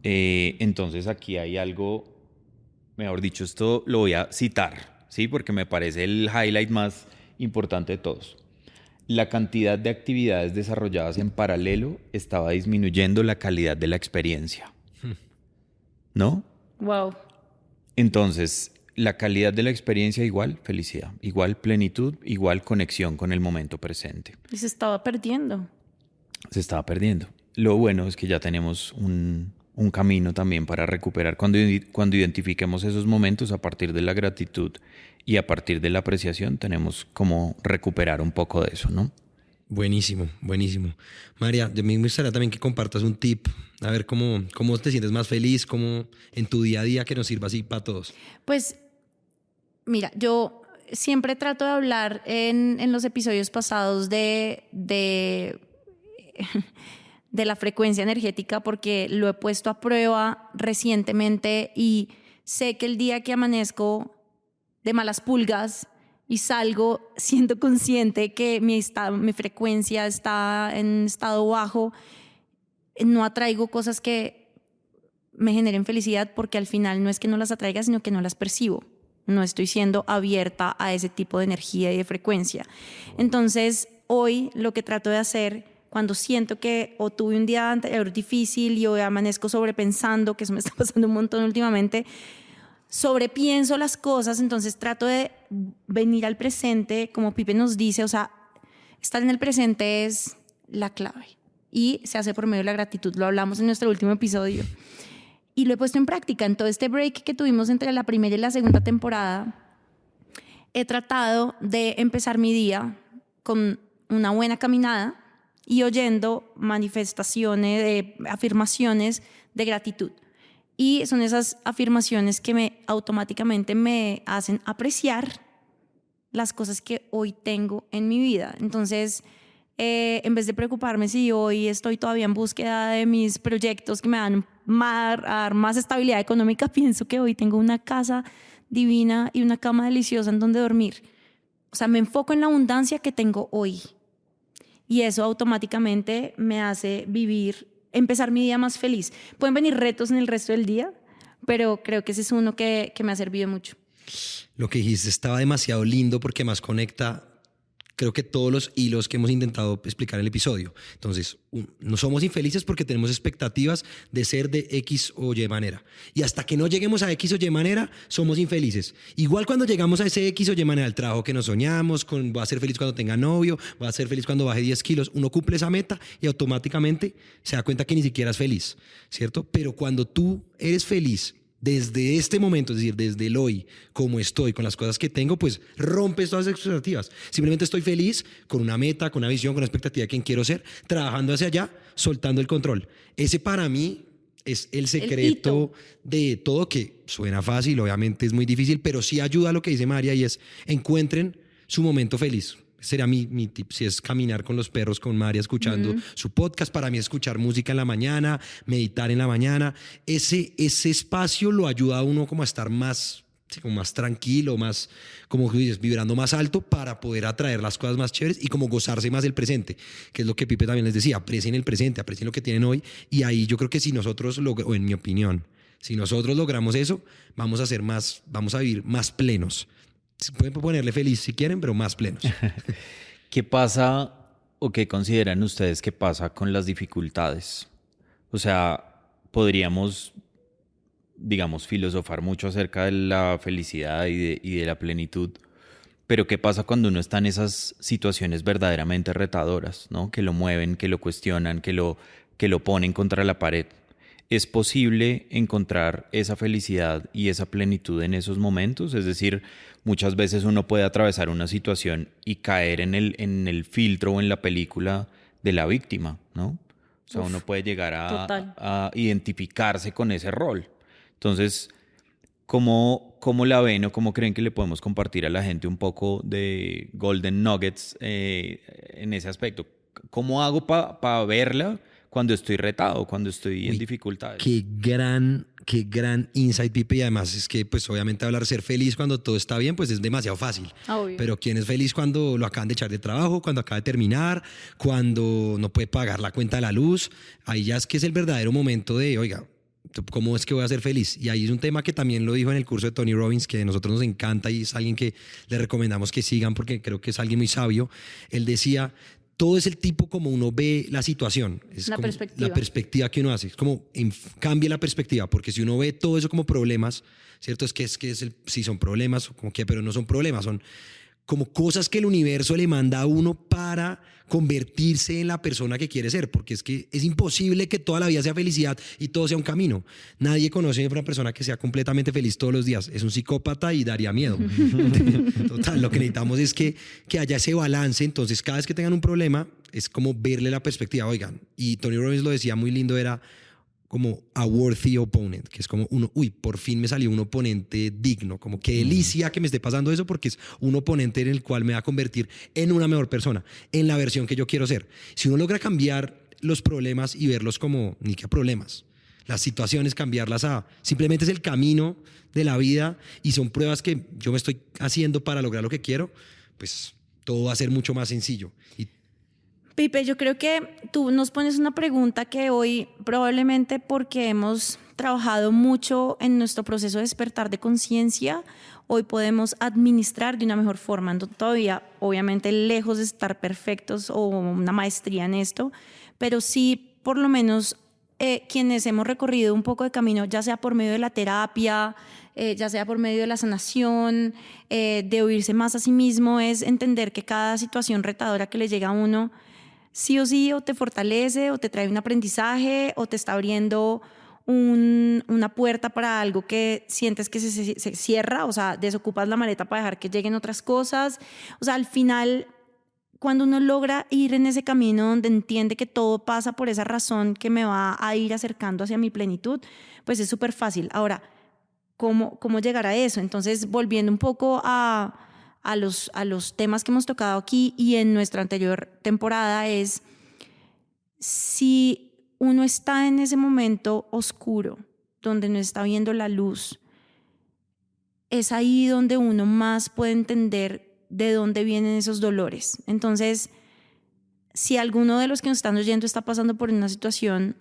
Entonces aquí hay algo, mejor dicho, esto lo voy a citar, ¿sí? Porque me parece el highlight más importante de todos. La cantidad de actividades desarrolladas en paralelo estaba disminuyendo la calidad de la experiencia, ¿no? Wow. Entonces, la calidad de la experiencia igual felicidad, igual plenitud, igual conexión con el momento presente. Y se estaba perdiendo. Se estaba perdiendo. Lo bueno es que ya tenemos un camino también para recuperar cuando identifiquemos esos momentos a partir de la gratitud y a partir de la apreciación tenemos como recuperar un poco de eso, ¿no? Buenísimo, buenísimo. María, de mí me gustaría también que compartas un tip, a ver cómo te sientes más feliz, cómo en tu día a día que nos sirva así para todos. Pues, mira, yo siempre trato de hablar en los episodios pasados de la frecuencia energética porque lo he puesto a prueba recientemente y sé que el día que amanezco de malas pulgas y salgo siendo consciente que mi frecuencia está en estado bajo, no atraigo cosas que me generen felicidad porque al final no es que no las atraiga, sino que no las percibo. No estoy siendo abierta a ese tipo de energía y de frecuencia. Entonces, hoy lo que trato de hacer cuando siento que o tuve un día anterior difícil y hoy amanezco sobrepensando, que eso me está pasando un montón últimamente, sobrepienso las cosas, entonces trato de venir al presente, como Pipe nos dice, o sea, estar en el presente es la clave. y se hace por medio de la gratitud. Lo hablamos en nuestro último episodio. Y lo he puesto en práctica. En todo este break que tuvimos entre la primera y la segunda temporada, he tratado de empezar mi día con una buena caminada y oyendo manifestaciones, afirmaciones de gratitud. Y son esas afirmaciones que automáticamente me hacen apreciar las cosas que hoy tengo en mi vida. Entonces, en vez de preocuparme si hoy estoy todavía en búsqueda de mis proyectos que me dan a dar más estabilidad económica, pienso que hoy tengo una casa divina y una cama deliciosa en donde dormir. O sea, me enfoco en la abundancia que tengo hoy. Y eso automáticamente me hace empezar mi día más feliz. Pueden venir retos en el resto del día, pero creo que ese es uno que me ha servido mucho. Lo que dijiste estaba demasiado lindo porque más conecta, creo que todos los hilos que hemos intentado explicar en el episodio. Entonces, no somos infelices porque tenemos expectativas de ser de X o Y manera. Y hasta que no lleguemos a X o Y manera, somos infelices. Igual cuando llegamos a ese X o Y manera, el trabajo que nos soñamos, voy a ser feliz cuando tenga novio, voy a ser feliz cuando baje 10 kilos, uno cumple esa meta y automáticamente se da cuenta que ni siquiera es feliz, ¿cierto? Pero cuando tú eres feliz desde este momento, es decir, desde el hoy, como estoy, con las cosas que tengo, pues rompes todas las expectativas. Simplemente estoy feliz con una meta, con una visión, con una expectativa de quién quiero ser, trabajando hacia allá, soltando el control. Ese para mí es el secreto de todo, que suena fácil, obviamente es muy difícil, pero sí ayuda a lo que dice María y es encuentren su momento feliz. Sería mi tip, si es caminar con los perros, con María, escuchando su podcast. Para mí es escuchar música en la mañana, meditar en la mañana. Ese espacio lo ayuda a uno como a estar más, como más tranquilo, más, como dices, vibrando más alto para poder atraer las cosas más chéveres y como gozarse más del presente, que es lo que Pipe también les decía, aprecien el presente, aprecien lo que tienen hoy. Y ahí yo creo que si nosotros, o en mi opinión, si nosotros logramos eso, vamos a vivir más plenos. Pueden ponerle feliz si quieren, pero más plenos. ¿Qué pasa o qué consideran ustedes que pasa con las dificultades? O sea, podríamos, digamos, filosofar mucho acerca de la felicidad y de la plenitud, pero ¿qué pasa cuando uno está en esas situaciones verdaderamente retadoras, ¿no? Que lo mueven, que lo cuestionan, que lo ponen contra la pared? ¿Es posible encontrar esa felicidad y esa plenitud en esos momentos? Es decir, muchas veces uno puede atravesar una situación y caer en el filtro o en la película de la víctima, ¿no? O sea, uno puede llegar a identificarse con ese rol. Entonces, ¿cómo la ven o cómo creen que le podemos compartir a la gente un poco de golden nuggets en ese aspecto? ¿Cómo hago para verla cuando estoy retado, cuando estoy en dificultades? Qué gran insight, Pipe. Y además es que, pues obviamente hablar de ser feliz cuando todo está bien, pues es demasiado fácil. Obvio. Pero ¿quién es feliz cuando lo acaban de echar de trabajo, cuando acaba de terminar, cuando no puede pagar la cuenta de la luz? Ahí ya es que es el verdadero momento de, oiga, ¿cómo es que voy a ser feliz? Y ahí es un tema que también lo dijo en el curso de Tony Robbins, que a nosotros nos encanta y es alguien que le recomendamos que sigan porque creo que es alguien muy sabio. Él decía, todo es el tipo como uno ve la situación. Es la como perspectiva. La perspectiva que uno hace. Es como cambia la perspectiva, porque si uno ve todo eso como problemas, ¿cierto? Sí son problemas, como que, pero no son problemas, son como cosas que el universo le manda a uno para convertirse en la persona que quiere ser, porque es que es imposible que toda la vida sea felicidad y todo sea un camino. Nadie conoce a una persona que sea completamente feliz todos los días. Es un psicópata y daría miedo. Total, lo que necesitamos es que haya ese balance. Entonces, cada vez que tengan un problema, es como verle la perspectiva. Oigan, y Tony Robbins lo decía muy lindo, era como a worthy opponent, que es como por fin me salió un oponente digno, como qué delicia que me esté pasando eso porque es un oponente en el cual me va a convertir en una mejor persona, en la versión que yo quiero ser. Si uno logra cambiar los problemas y verlos como, ni qué problemas, las situaciones, cambiarlas a simplemente es el camino de la vida y son pruebas que yo me estoy haciendo para lograr lo que quiero, pues todo va a ser mucho más sencillo. Y Pipe, yo creo que tú nos pones una pregunta que hoy probablemente porque hemos trabajado mucho en nuestro proceso de despertar de conciencia, hoy podemos administrar de una mejor forma. Todavía, obviamente, lejos de estar perfectos o una maestría en esto, pero sí, por lo menos, quienes hemos recorrido un poco de camino, ya sea por medio de la terapia, ya sea por medio de la sanación, de oírse más a sí mismo, es entender que cada situación retadora que le llega a uno sí o sí o te fortalece o te trae un aprendizaje o te está abriendo una puerta para algo que sientes que se cierra, o sea, desocupas la maleta para dejar que lleguen otras cosas. O sea, al final, cuando uno logra ir en ese camino donde entiende que todo pasa por esa razón que me va a ir acercando hacia mi plenitud, pues es súper fácil. Ahora, ¿cómo llegar a eso? Entonces, volviendo un poco a los temas que hemos tocado aquí y en nuestra anterior temporada, es si uno está en ese momento oscuro, donde no está viendo la luz, es ahí donde uno más puede entender de dónde vienen esos dolores. Entonces, si alguno de los que nos están oyendo está pasando por una situación,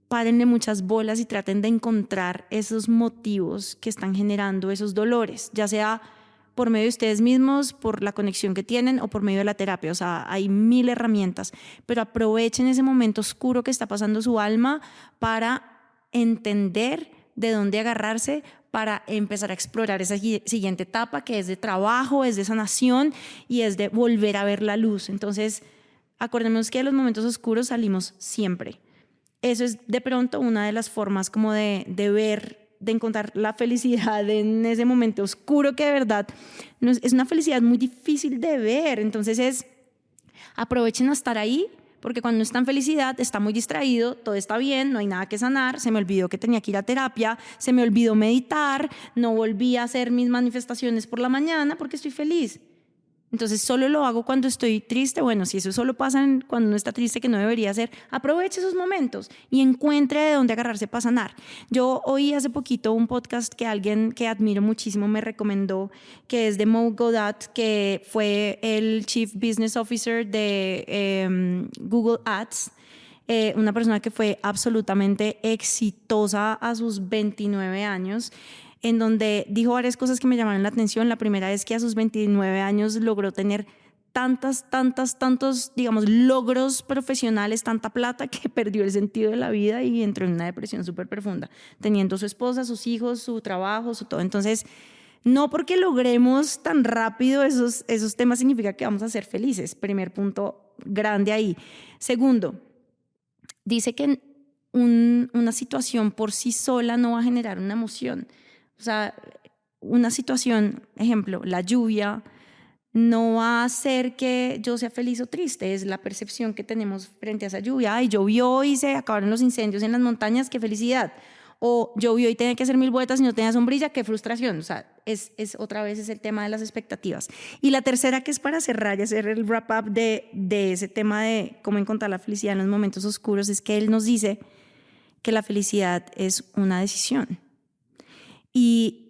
párenle muchas bolas y traten de encontrar esos motivos que están generando esos dolores, ya sea por medio de ustedes mismos, por la conexión que tienen o por medio de la terapia. O sea, hay 1000 herramientas, pero aprovechen ese momento oscuro que está pasando su alma para entender de dónde agarrarse, para empezar a explorar esa siguiente etapa que es de trabajo, es de sanación y es de volver a ver la luz. Entonces, acordémonos que de los momentos oscuros salimos siempre. Eso es de pronto una de las formas como de ver, de encontrar la felicidad en ese momento oscuro que de verdad es una felicidad muy difícil de ver. Entonces aprovechen a estar ahí, porque cuando no está en felicidad está muy distraído, todo está bien, no hay nada que sanar, se me olvidó que tenía que ir a terapia, se me olvidó meditar, no volví a hacer mis manifestaciones por la mañana porque estoy feliz. Entonces solo lo hago cuando estoy triste. Bueno, si eso solo pasa cuando uno está triste, que no debería ser, aproveche esos momentos y encuentre de dónde agarrarse para sanar. Yo oí hace poquito un podcast que alguien que admiro muchísimo me recomendó, que es de Mo Gaudat, que fue el Chief Business Officer de Google Ads, una persona que fue absolutamente exitosa a sus 29 años, en donde dijo varias cosas que me llamaron la atención. La primera es que a sus 29 años logró tener tantos, digamos, logros profesionales, tanta plata, que perdió el sentido de la vida y entró en una depresión súper profunda, teniendo su esposa, sus hijos, su trabajo, su todo. Entonces, no porque logremos tan rápido esos temas significa que vamos a ser felices. Primer punto grande ahí. Segundo, dice que una situación por sí sola no va a generar una emoción. O sea, una situación, ejemplo, la lluvia, no va a hacer que yo sea feliz o triste, es la percepción que tenemos frente a esa lluvia. Ay, llovió y se acabaron los incendios en las montañas, qué felicidad. O llovió y tenía que hacer 1000 vueltas y no tenía sombrilla, qué frustración. O sea, otra vez es el tema de las expectativas. Y la tercera, que es para cerrar y hacer el wrap up de ese tema de cómo encontrar la felicidad en los momentos oscuros, es que él nos dice que la felicidad es una decisión. Y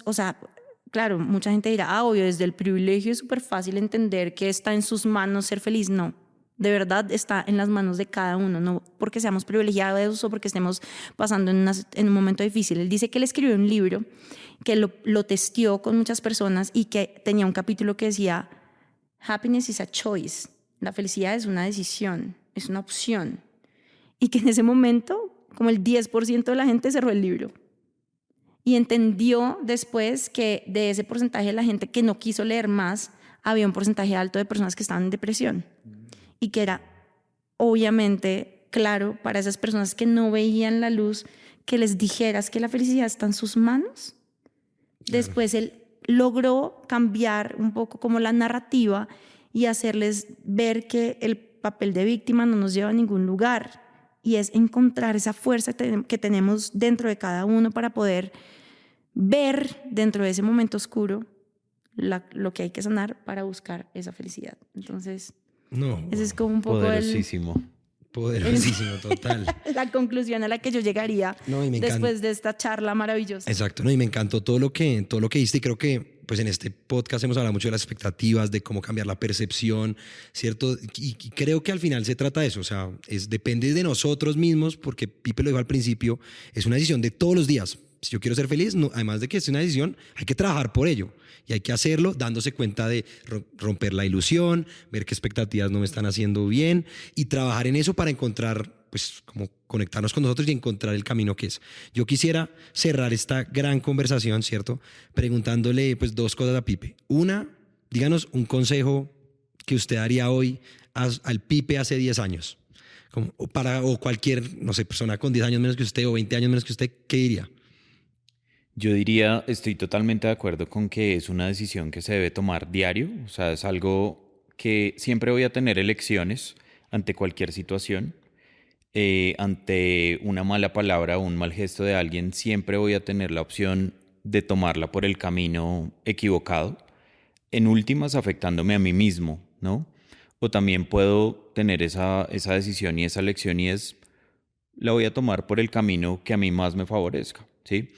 o sea, claro, mucha gente dirá, obvio, desde el privilegio es súper fácil entender que está en sus manos ser feliz. No, de verdad está en las manos de cada uno, no porque seamos privilegiados o porque estemos pasando en un momento difícil. Él dice que él escribió un libro que lo testeó con muchas personas y que tenía un capítulo que decía, happiness is a choice, la felicidad es una decisión, es una opción. Y que en ese momento, como el 10% de la gente cerró el libro. Y entendió después que de ese porcentaje de la gente que no quiso leer más, había un porcentaje alto de personas que estaban en depresión. Y que era obviamente claro para esas personas que no veían la luz, que les dijeras que la felicidad está en sus manos. Después él logró cambiar un poco como la narrativa y hacerles ver que el papel de víctima no nos lleva a ningún lugar. Y es encontrar esa fuerza que tenemos dentro de cada uno para poder ver dentro de ese momento oscuro lo que hay que sanar para buscar esa felicidad. Entonces, ese es como un poco Poderosísimo, total. la conclusión a la que yo llegaría después de esta charla maravillosa. Exacto, y me encantó todo lo que diste, y creo que pues en este podcast hemos hablado mucho de las expectativas, de cómo cambiar la percepción, ¿cierto? Y creo que al final se trata de eso, o sea, depende de nosotros mismos, porque Pipe lo dijo al principio, es una decisión de todos los días. Si yo quiero ser feliz, no, además de que es una decisión, hay que trabajar por ello. Y hay que hacerlo dándose cuenta de romper la ilusión, ver qué expectativas no me están haciendo bien y trabajar en eso para encontrar, pues, como conectarnos con nosotros y encontrar el camino que es. Yo quisiera cerrar esta gran conversación, ¿cierto? Preguntándole, pues, 2 cosas a Pipe. Una, díganos un consejo que usted haría hoy al Pipe hace 10 años? O cualquier, no sé, persona con 10 años menos que usted o 20 años menos que usted, ¿qué diría? Yo diría, estoy totalmente de acuerdo con que es una decisión que se debe tomar diario, o sea, es algo que siempre voy a tener elecciones ante cualquier situación, ante una mala palabra o un mal gesto de alguien, siempre voy a tener la opción de tomarla por el camino equivocado, en últimas afectándome a mí mismo, ¿no? O también puedo tener esa decisión y esa elección y la voy a tomar por el camino que a mí más me favorezca, ¿sí?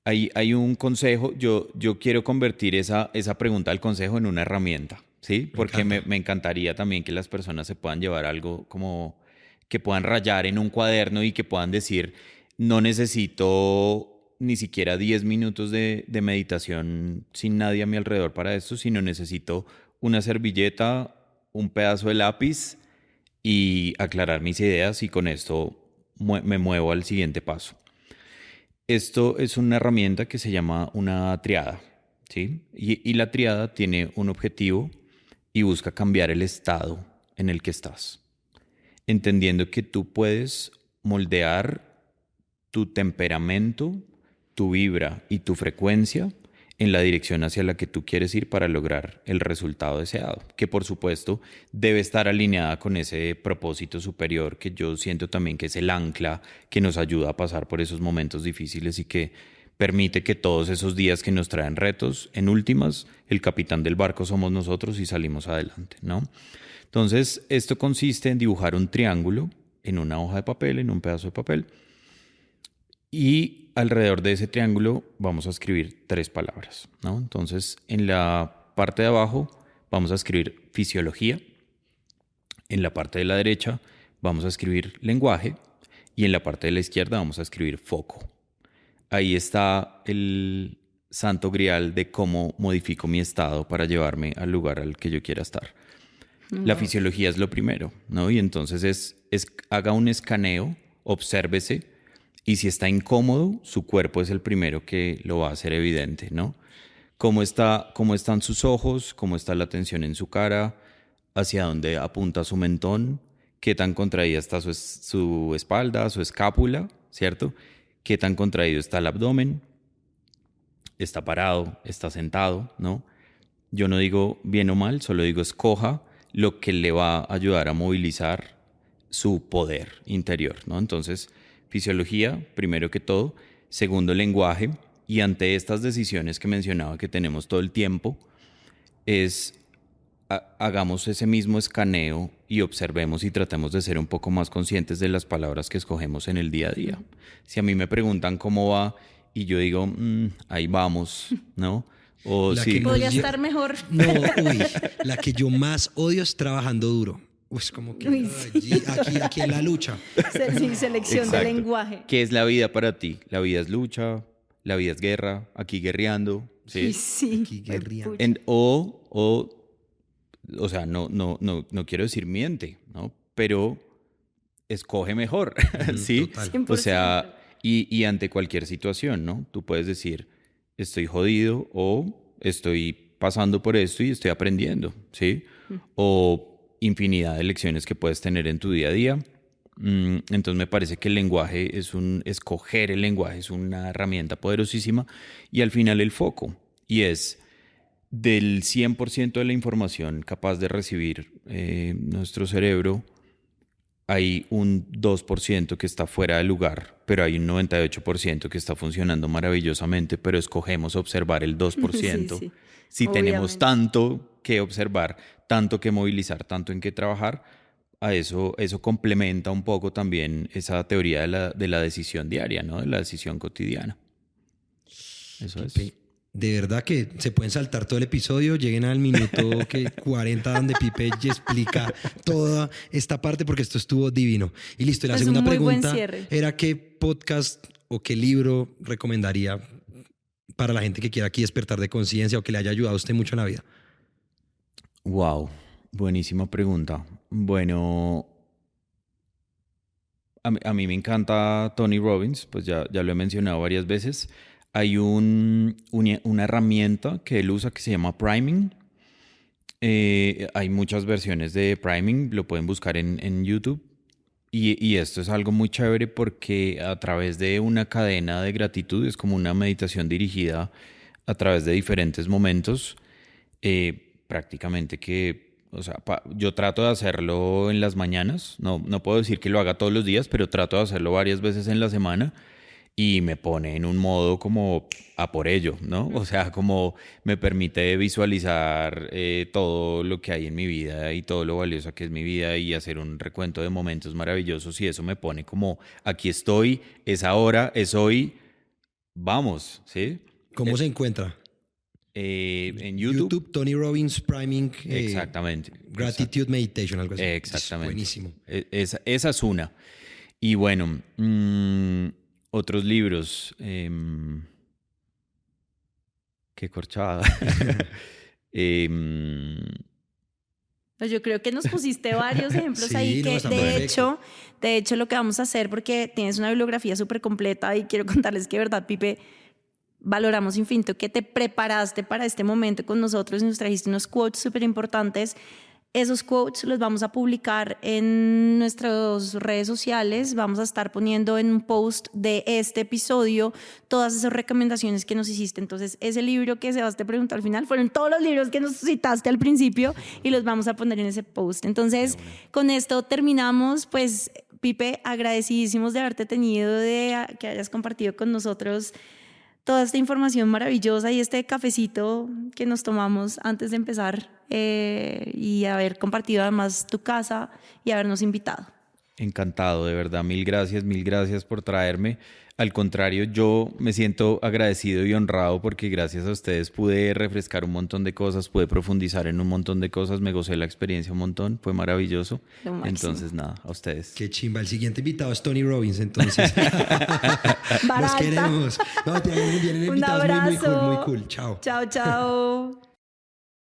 Hay un consejo, yo quiero convertir esa pregunta del consejo en una herramienta, ¿sí? Porque me encantaría también que las personas se puedan llevar algo como que puedan rayar en un cuaderno y que puedan decir, no necesito ni siquiera 10 minutos de meditación sin nadie a mi alrededor para esto, sino necesito una servilleta, un pedazo de lápiz y aclarar mis ideas y con esto me muevo al siguiente paso. Esto es una herramienta que se llama una triada, ¿sí? Y la triada tiene un objetivo y busca cambiar el estado en el que estás, entendiendo que tú puedes moldear tu temperamento, tu vibra y tu frecuencia en la dirección hacia la que tú quieres ir para lograr el resultado deseado, que por supuesto debe estar alineada con ese propósito superior que yo siento también que es el ancla que nos ayuda a pasar por esos momentos difíciles y que permite que todos esos días que nos traen retos, en últimas, el capitán del barco somos nosotros y salimos adelante, ¿no? Entonces, esto consiste en dibujar un triángulo en una hoja de papel, en un pedazo de papel, y alrededor de ese triángulo vamos a escribir 3 palabras, ¿no? Entonces, en la parte de abajo vamos a escribir fisiología, en la parte de la derecha vamos a escribir lenguaje y en la parte de la izquierda vamos a escribir foco. Ahí está el santo grial de cómo modifico mi estado para llevarme al lugar al que yo quiera estar. La fisiología es lo primero, ¿no? Y entonces haga un escaneo, obsérvese. Y si está incómodo, su cuerpo es el primero que lo va a hacer evidente, ¿no? Cómo están sus ojos, cómo está la tensión en su cara, hacia dónde apunta su mentón, qué tan contraída está su espalda, su escápula, ¿cierto? Qué tan contraído está el abdomen, está parado, está sentado, ¿no? Yo no digo bien o mal, solo digo escoja lo que le va a ayudar a movilizar su poder interior, ¿no? Entonces, fisiología, primero que todo. Segundo, lenguaje. Y ante estas decisiones que mencionaba que tenemos todo el tiempo, hagamos ese mismo escaneo y observemos y tratemos de ser un poco más conscientes de las palabras que escogemos en el día a día. Si a mí me preguntan cómo va y yo digo, ahí vamos, ¿no? O si podría estar mejor. No, la que yo más odio es trabajando duro. Pues como que aquí en la lucha. Sí, selección Exacto. de lenguaje. ¿Qué es la vida para ti? La vida es lucha, la vida es guerra, aquí guerreando, ¿sí? Sí. Aquí guerreando. O sea, no quiero decir miente, ¿no? Pero escoge mejor, ¿sí? Total. 100%. O sea, y ante cualquier situación, ¿no? Tú puedes decir, estoy jodido o estoy pasando por esto y estoy aprendiendo, ¿sí? O infinidad de lecciones que puedes tener en tu día a día. Entonces me parece que el lenguaje escoger el lenguaje es una herramienta poderosísima y al final el foco, y es del 100% de la información capaz de recibir nuestro cerebro, hay un 2% que está fuera de lugar, pero hay un 98% que está funcionando maravillosamente, pero escogemos observar el 2%. Sí. Si Obviamente. tenemos tanto que observar, tanto que movilizar, tanto en que trabajar, a eso complementa un poco también esa teoría de la decisión diaria, ¿no? De la decisión cotidiana. Eso es. De verdad que se pueden saltar todo el episodio, lleguen al minuto 40 donde Pipe ya explica toda esta parte porque esto estuvo divino. Y listo, y la Pues segunda un muy buen pregunta cierre. era qué podcast o qué libro recomendaría para la gente que quiera aquí despertar de conciencia o que le haya ayudado a usted mucho en la vida. Wow, buenísima pregunta. Bueno, a mí me encanta Tony Robbins, pues ya lo he mencionado varias veces. Hay una herramienta que él usa que se llama priming Hay muchas versiones de priming, lo pueden buscar en YouTube. Y esto es algo muy chévere porque a través de una cadena de gratitud, es como una meditación dirigida a través de diferentes momentos, prácticamente que, o sea, yo trato de hacerlo en las mañanas, no puedo decir que lo haga todos los días, pero trato de hacerlo varias veces en la semana y me pone en un modo como a por ello, ¿no? O sea, como me permite visualizar todo lo que hay en mi vida y todo lo valiosa que es mi vida y hacer un recuento de momentos maravillosos y eso me pone como aquí estoy, es ahora, es hoy, vamos, ¿sí? ¿Cómo se encuentra? En YouTube. Tony Robbins Priming. Exactamente. Gratitude Meditation, algo así. Exactamente. Buenísimo. Esa es una. Y bueno, otros libros. Qué corchada. Pues yo creo que nos pusiste varios ejemplos Sí, ahí no, que está de perfecto. hecho lo que vamos a hacer, porque tienes una bibliografía súper completa y quiero contarles que de verdad, Pipe, valoramos infinito que te preparaste para este momento con nosotros y nos trajiste unos quotes súper importantes. Esos quotes los vamos a publicar en nuestras redes sociales. Vamos a estar poniendo en un post de este episodio todas esas recomendaciones que nos hiciste. Entonces, ese libro que Sebas te preguntó al final fueron todos los libros que nos citaste al principio y los vamos a poner en ese post. Entonces, con esto terminamos. Pues, Pipe, agradecidísimos de haberte tenido, de que hayas compartido con nosotros toda esta información maravillosa y este cafecito que nos tomamos antes de empezar y haber compartido además tu casa y habernos invitado. Encantado, de verdad. Mil gracias por traerme. Al contrario, yo me siento agradecido y honrado porque gracias a ustedes pude refrescar un montón de cosas, pude profundizar en un montón de cosas, me gocé la experiencia un montón, fue maravilloso. Entonces, nada, a ustedes. Qué chimba. El siguiente invitado es Tony Robbins, entonces. Los queremos. No, vienen invitados muy cool, muy cool. Chao. Chao, chao.